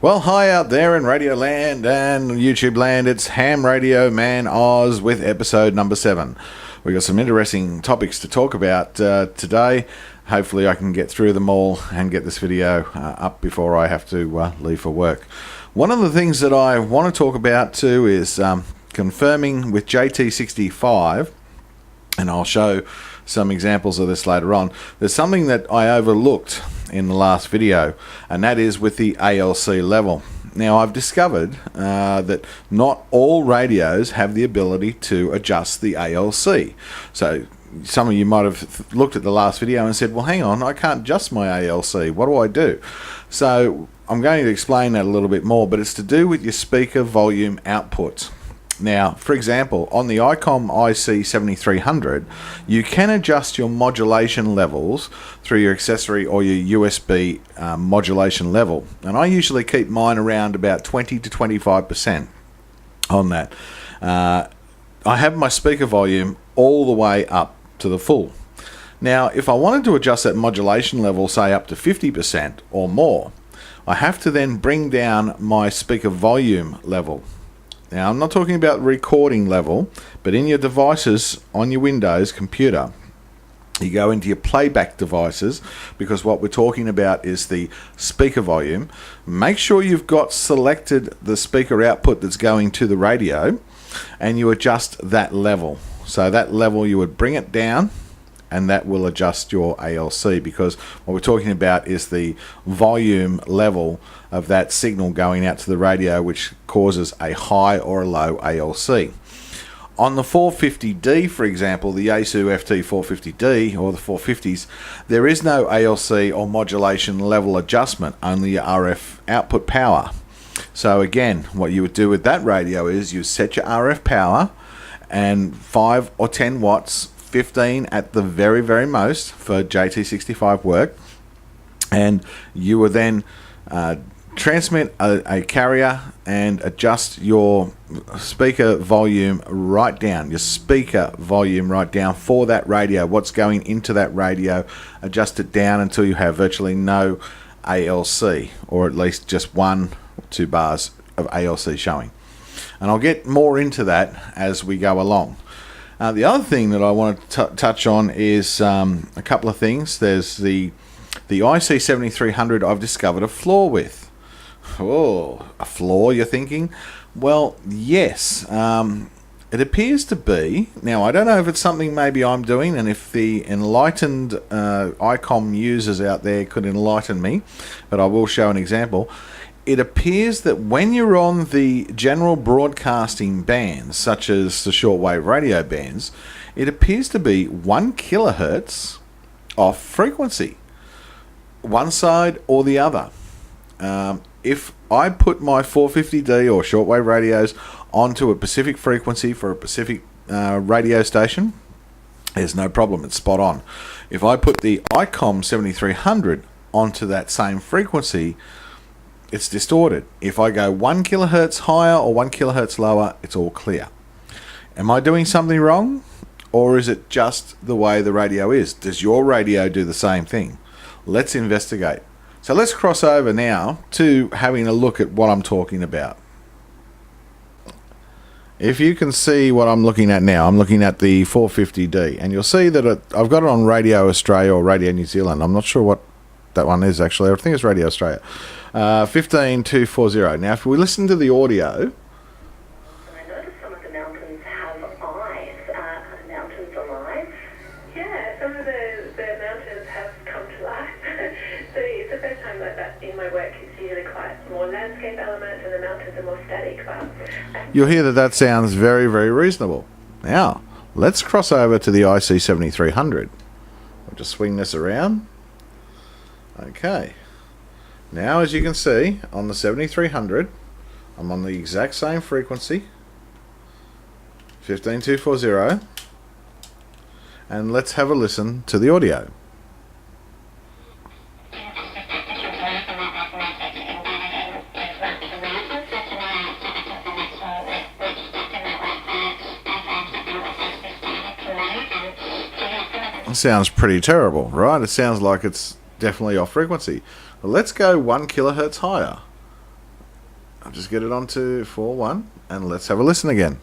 Well, hi out there in Radio Land and YouTube Land. It's Ham Radio Man Oz with episode number 7. We've got some interesting topics to talk about today. Hopefully I can get through them all and get this video up before I have to leave for work. One of the things that I want to talk about too is confirming with JT65, and I'll show some examples of this later on. There's something that I overlooked in the last video, and that is with the ALC level. Now, I've discovered that not all radios have the ability to adjust the ALC. So some of you might have looked at the last video and said, well, hang on, I can't adjust my ALC. What do I do? So I'm going to explain that a little bit more, but it's to do with your speaker volume outputs. Now, for example, on the ICOM IC7300, you can adjust your modulation levels through your accessory or your USB modulation level. And I usually keep mine around about 20 to 25% on that. I have my speaker volume all the way up to the full. Now, if I wanted to adjust that modulation level, say up to 50% or more, I have to then bring down my speaker volume level. Now, I'm not talking about recording level, but in your devices on your Windows computer, you go into your playback devices, because what we're talking about is the speaker volume. Make sure you've got selected the speaker output that's going to the radio, and you adjust that level. So that level, you would bring it down, and that will adjust your ALC, because what we're talking about is the volume level of that signal going out to the radio, which causes a high or a low ALC. On the 450D, for example, the Yaesu FT450D or the 450s, there is no ALC or modulation level adjustment, only your RF output power. So again, what you would do with that radio is you set your RF power and 5 or 10 watts, 15 at the very, very most for JT65 work, and you will then transmit a carrier and adjust your speaker volume right down, for that radio, what's going into that radio, adjust it down until you have virtually no ALC, or at least just 1 or 2 bars of ALC showing. And I'll get more into that as we go along. The other thing that I want to touch on is a couple of things. There's the IC7300 I've discovered a flaw with. Oh, a flaw, you're thinking? Well, yes. It appears to be. Now, I don't know if it's something maybe I'm doing, and if the enlightened ICOM users out there could enlighten me, but I will show an example. It appears that when you're on the general broadcasting bands, such as the shortwave radio bands, it appears to be 1 kilohertz off frequency, one side or the other. If I put my 450D or shortwave radios onto a Pacific frequency for a Pacific radio station, there's no problem, it's spot on. If I put the ICOM 7300 onto that same frequency, it's distorted. If I go 1 kilohertz higher or 1 kilohertz lower, it's all clear. Am I doing something wrong? Or is it just the way the radio is? Does your radio do the same thing? Let's investigate. So let's cross over now to having a look at what I'm talking about. If you can see what I'm looking at now, I'm looking at the 450D, and you'll see that I've got it on Radio Australia or Radio New Zealand. I'm not sure what that one is actually. I think it's Radio Australia. 15240. Now, if we listen to the audio, I noticed some of the mountains have eyes. Mountains alive? Yeah, some of the mountains have come to life. So it's the first time that in my work it's usually quite more landscape elements and the mountains are more static. But you'll hear that sounds very, very reasonable. Now, let's cross over to the IC7300. I'll just swing this around. Okay. Now, as you can see, on the 7300, I'm on the exact same frequency, 15240, and let's have a listen to the audio. It sounds pretty terrible, right? It sounds like it's definitely off frequency. Well, let's go 1 kilohertz higher. I'll just get it onto 4.1 and let's have a listen again.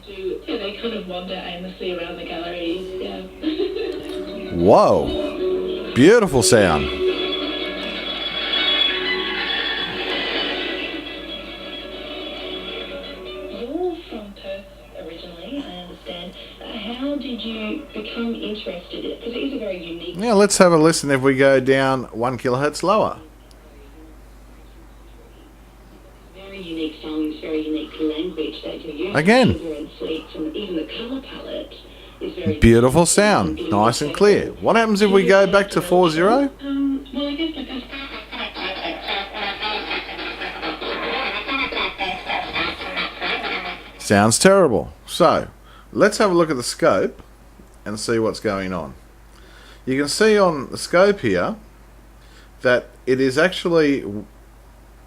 They kind of wander aimlessly around the galleries, yeah. Whoa. Beautiful sound. You're from Perth originally, I understand. How did you become interested in it? Because it is a very unique... Now let's have a listen if we go down 1 kilohertz lower. Very unique songs, very unique language that you use. Again. Sugar and sweets, and even the colour palette is very... Beautiful sound. Nice and clear. What happens if we go back to 4.0? Well, I guess like Sounds terrible. So, let's have a look at the scope and see what's going on. You can see on the scope here that it is actually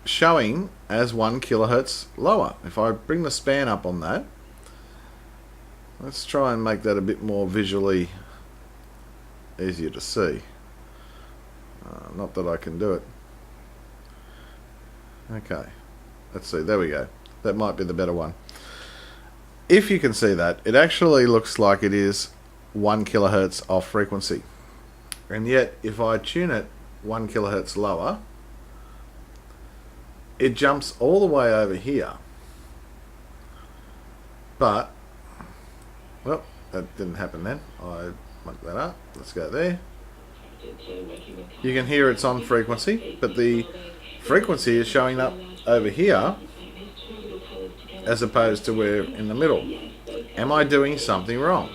showing as 1 kilohertz lower. If I bring the span up on that, let's try and make that a bit more visually easier to see. Not that I can do it. Okay, let's see, there we go. That might be the better one. If you can see that, it actually looks like it is 1 kilohertz off frequency. And yet, if I tune it 1 kilohertz lower, it jumps all the way over here. But, well, that didn't happen then. I mucked that up. Let's go there. You can hear it's on frequency, but the frequency is showing up over here as opposed to where in the middle. Am I doing something wrong?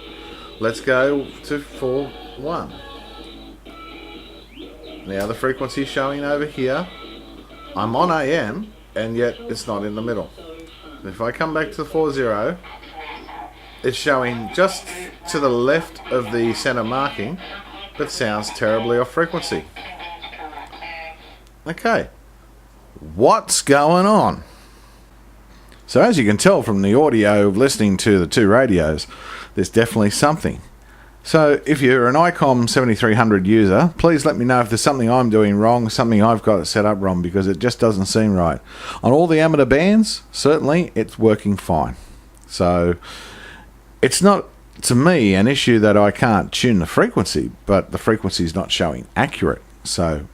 Let's go to 4.1. Now the frequency is showing over here. I'm on AM, and yet it's not in the middle. If I come back to 4.0, it's showing just to the left of the center marking, but sounds terribly off frequency. Okay, what's going on? So as you can tell from the audio of listening to the two radios, there's definitely something. So if you're an ICOM 7300 user, please let me know if there's something I'm doing wrong, something I've got set up wrong, because it just doesn't seem right. On all the amateur bands, certainly it's working fine. So it's not, to me, an issue that I can't tune the frequency, but the frequency is not showing accurate. So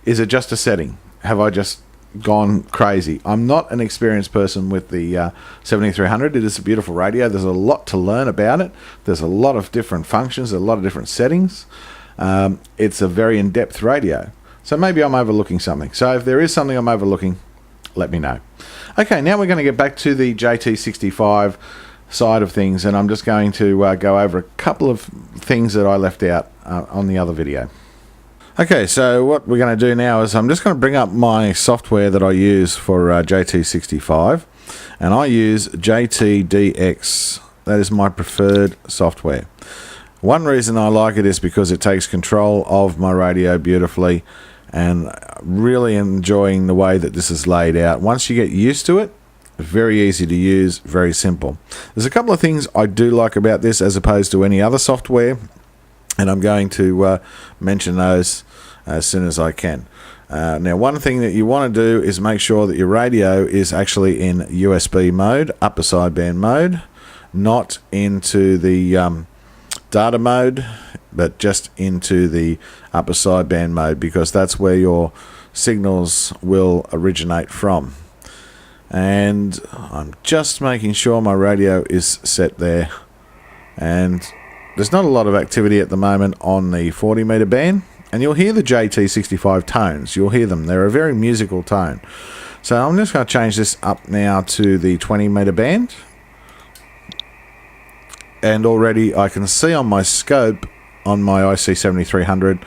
is it just a setting? Have I just gone crazy? I'm not an experienced person with the 7300. It is a beautiful radio. There's a lot to learn about it. There's a lot of different functions, a lot of different settings. It's a very in-depth radio. So maybe I'm overlooking something. So if there is something I'm overlooking, let me know. Okay, now we're going to get back to the JT65 side of things, and I'm just going to go over a couple of things that I left out on the other video. Okay, so what we're going to do now is I'm just going to bring up my software that I use for JT65, and I use JTDX. That is my preferred software. One reason I like it is because it takes control of my radio beautifully, and really enjoying the way that this is laid out. Once you get used to it, very easy to use, very simple. There's a couple of things I do like about this as opposed to any other software, and I'm going to mention those as soon as I can. Now, one thing that you want to do is make sure that your radio is actually in USB mode, upper sideband mode, not into the data mode, but just into the upper sideband mode, because that's where your signals will originate from. And I'm just making sure my radio is set there, and there's not a lot of activity at the moment on the 40 meter band, and you'll hear the JT65 tones. You'll hear them. They're a very musical tone. So I'm just going to change this up now to the 20 meter band, and already I can see on my scope on my IC7300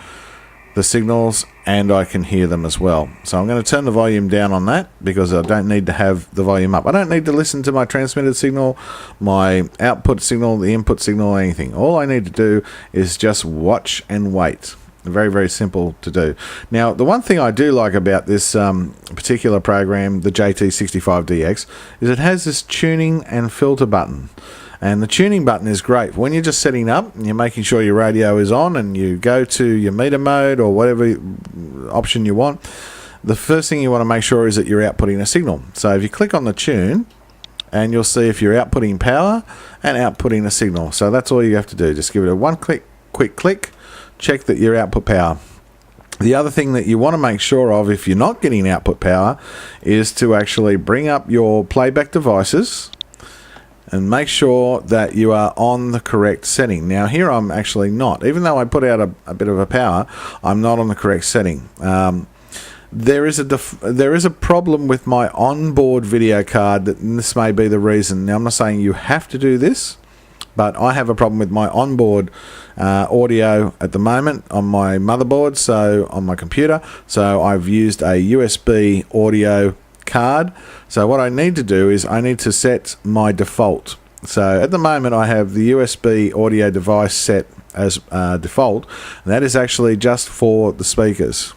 the signals, and I can hear them as well. So I'm going to turn the volume down on that, because I don't need to have the volume up. I don't need to listen to my transmitted signal, my output signal, the input signal, or anything. All I need to do is just watch and wait. Very, very simple to do. Now, the one thing I do like about this particular program, the JT65DX, is it has this tuning and filter button. And the tuning button is great. When you're just setting up and you're making sure your radio is on, and you go to your meter mode or whatever option you want, the first thing you want to make sure is that you're outputting a signal. So if you click on the tune, and you'll see if you're outputting power and outputting a signal. So that's all you have to do. Just give it a quick click, check that your output power. The other thing that you want to make sure of if you're not getting output power is to actually bring up your playback devices and make sure that you are on the correct setting. Now here I'm actually not. Even though I put out a bit of a power, I'm not on the correct setting. There is a problem with my onboard video card, and this may be the reason. Now I'm not saying you have to do this, but I have a problem with my onboard audio at the moment on my motherboard, so on my computer. So I've used a USB audio card. So what I need to do is I need to set my default. So at the moment I have the USB audio device set as default, and that is actually just for the speakers.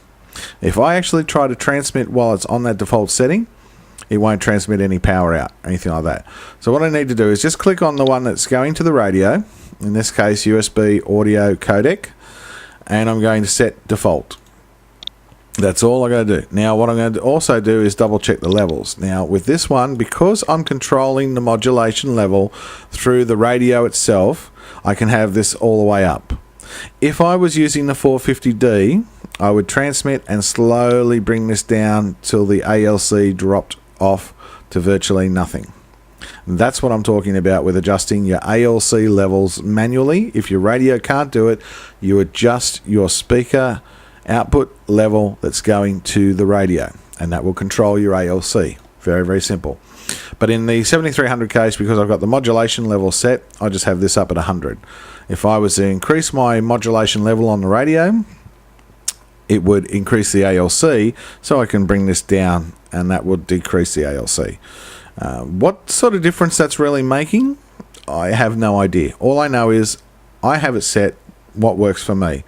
If I actually try to transmit while it's on that default setting, it won't transmit any power out, anything like that. So what I need to do is just click on the one that's going to the radio, in this case USB audio codec, and I'm going to set default. That's all I'm going to do. Now what I'm going to also do is double check the levels. Now with this one, because I'm controlling the modulation level through the radio itself, I can have this all the way up. If I was using the 450D, I would transmit and slowly bring this down till the ALC dropped off to virtually nothing. That's what I'm talking about with adjusting your ALC levels manually. If your radio can't do it, you adjust your speaker output level that's going to the radio, and that will control your ALC. Very, very simple. But in the 7300 case, because I've got the modulation level set, I just have this up at 100. If I was to increase my modulation level on the radio, it would increase the ALC, so I can bring this down, and that would decrease the ALC. What sort of difference that's really making, I have no idea. All I know is I have it set what works for me.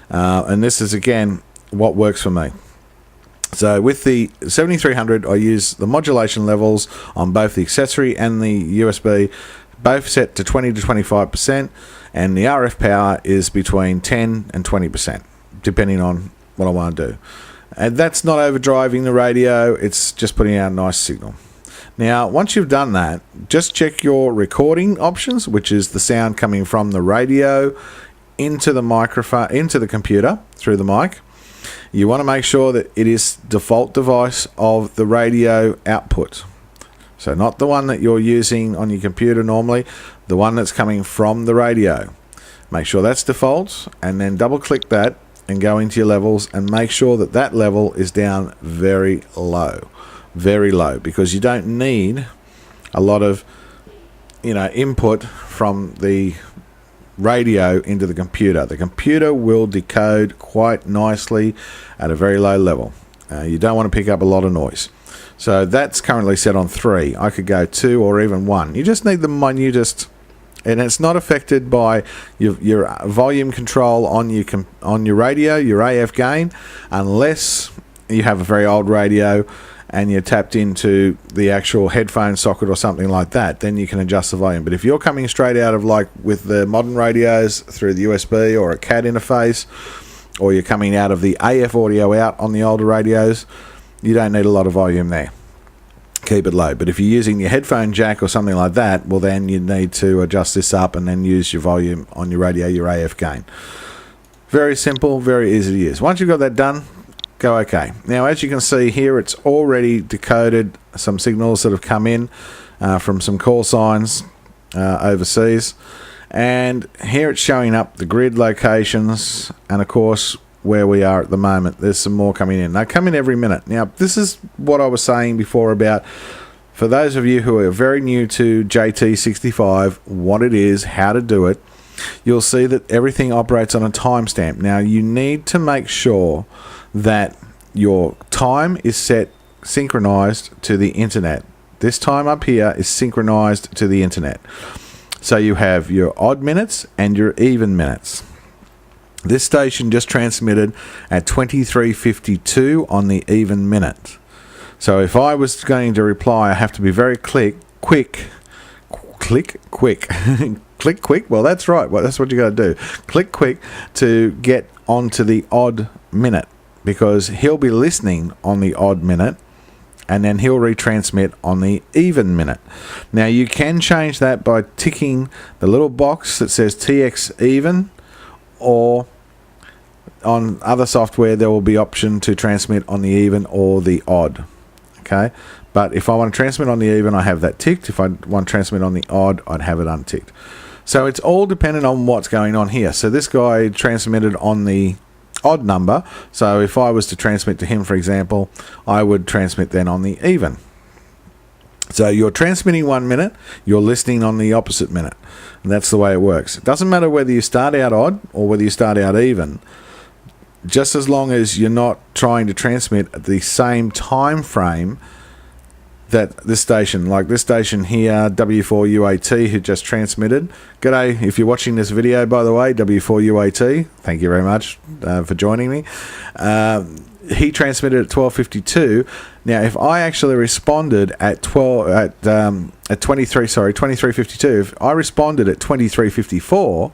And this is, again, what works for me. So with the 7300, I use the modulation levels on both the accessory and the USB, both set to 20 to 25%, and the RF power is between 10 and 20%, depending on what I want to do. And that's not overdriving the radio, it's just putting out a nice signal. Now, once you've done that, just check your recording options, which is the sound coming from the radio into the microphone, into the computer through the mic. You want to make sure that it is default device of the radio output. So not the one that you're using on your computer normally, the one that's coming from the radio. Make sure that's default, and then double click that and go into your levels and make sure that that level is down very low, because you don't need a lot of input from the radio into the computer. The computer will decode quite nicely at a very low level. You don't want to pick up a lot of noise. So that's currently set on 3. I could go 2 or even 1. You just need the minutest, and it's not affected by your volume control on your radio, your AF gain, unless you have a very old radio and you're tapped into the actual headphone socket or something like that, then you can adjust the volume. But if you're coming straight out of, like with the modern radios, through the USB or a CAT interface, or you're coming out of the AF audio out on the older radios, you don't need a lot of volume there. Keep it low. But if you're using your headphone jack or something like that, well then you need to adjust this up and then use your volume on your radio, your AF gain. Very simple, very easy to use. Once you've got that done, go okay. Now, as you can see here, it's already decoded some signals that have come in from some call signs overseas. And here it's showing up the grid locations and, of course, where we are at the moment. There's some more coming in. They come in every minute. Now, this is what I was saying before about, for those of you who are very new to JT65, what it is, how to do it. You'll see that everything operates on a timestamp. Now, you need to make sure that your time is set synchronized to the internet. This time up here is synchronized to the internet. So you have your odd minutes and your even minutes. This station just transmitted at 23:52 on the even minute. So if I was going to reply, I have to be very quick. Click quick. Well, that's right. Well, that's what you got to do. Click quick to get onto the odd minute because he'll be listening on the odd minute and then he'll retransmit on the even minute. Now you can change that by ticking the little box that says TX even, or on other software there will be option to transmit on the even or the odd. Okay, but if I want to transmit on the even, I have that ticked. If I want to transmit on the odd, I'd have it unticked. So it's all dependent on what's going on here. So this guy transmitted on the odd number, so if I was to transmit to him, for example, I would transmit then on the even. So you're transmitting 1 minute, you're listening on the opposite minute, and that's the way it works. It doesn't matter whether you start out odd or whether you start out even, just as long as you're not trying to transmit at the same time frame that this station, like this station here, W4UAT, who just transmitted. G'day, if you're watching this video, by the way, W4UAT, thank you very much for joining me. He transmitted at 12:52. Now, if I actually responded at 23:52, if I responded at 23:54,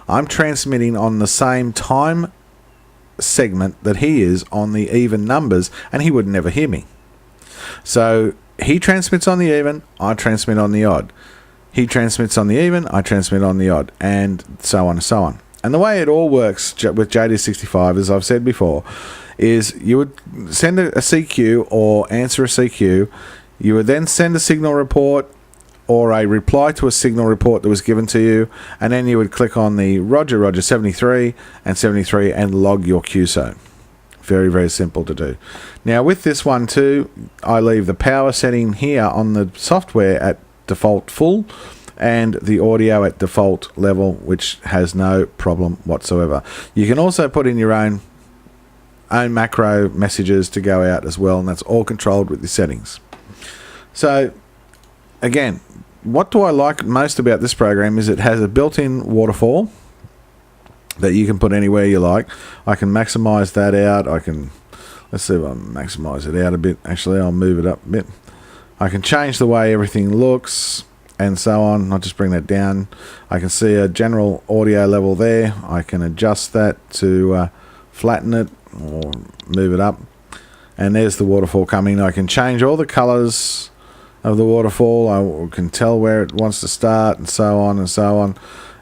I'm transmitting on the same time segment that he is on the even numbers, and he would never hear me. So he transmits on the even, I transmit on the odd. He transmits on the even, I transmit on the odd, and so on and so on. And the way it all works with JD65, as I've said before, is you would send a CQ or answer a CQ. You would then send a signal report or a reply to a signal report that was given to you, and then you would click on the Roger 73 and 73 and log your QSO. Very, very simple to do. Now with this one too, I leave the power setting here on the software at default full and the audio at default level, which has no problem whatsoever. You can also put in your own macro messages to go out as well, and that's all controlled with the settings. So again, what do I like most about this program is it has a built-in waterfall that you can put anywhere you like. I can maximize that out. Let's see if I maximize it out a bit. Actually, I'll move it up a bit. I can change the way everything looks and so on. I'll just bring that down. I can see a general audio level there. I can adjust that to flatten it or move it up. And there's the waterfall coming. I can change all the colors of the waterfall. I can tell where it wants to start and so on and so on.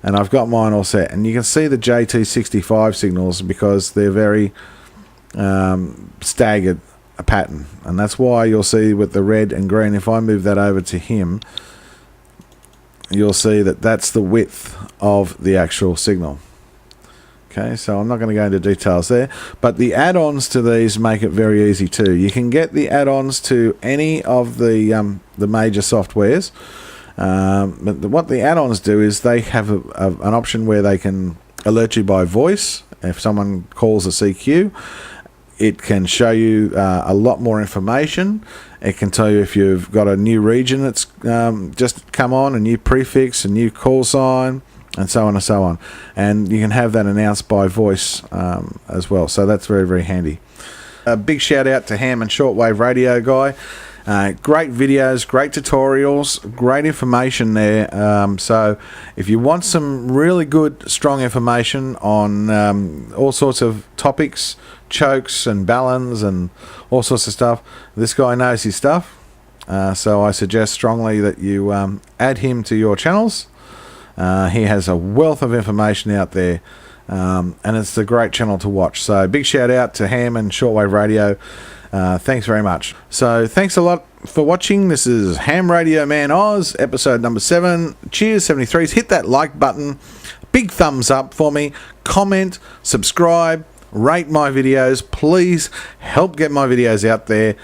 And I've got mine all set. And you can see the JT65 signals because they're very staggered a pattern. And that's why you'll see with the red and green, if I move that over to him, you'll see that that's the width of the actual signal. Okay, so I'm not going to go into details there. But the add-ons to these make it very easy too. You can get the add-ons to any of the major softwares. But what the add-ons do is they have an option where they can alert you by voice. If someone calls a CQ, it can show you a lot more information. It can tell you if you've got a new region that's just come on, a new prefix, a new call sign, and so on and so on. And you can have that announced by voice as well. So that's very, very handy. A big shout out to Ham and Shortwave Radio guy. Great videos, great tutorials, great information there. So if you want some really good, strong information on all sorts of topics, chokes and balance and all sorts of stuff, this guy knows his stuff. So I suggest strongly that you add him to your channels. He has a wealth of information out there. And it's a great channel to watch. So big shout out to Ham and Shortwave Radio. Thanks very much. So thanks a lot for watching. This is Ham Radio Man Oz, episode number 7. Cheers, 73s. Hit that like button. Big thumbs up for me. Comment, subscribe, rate my videos. Please help get my videos out there.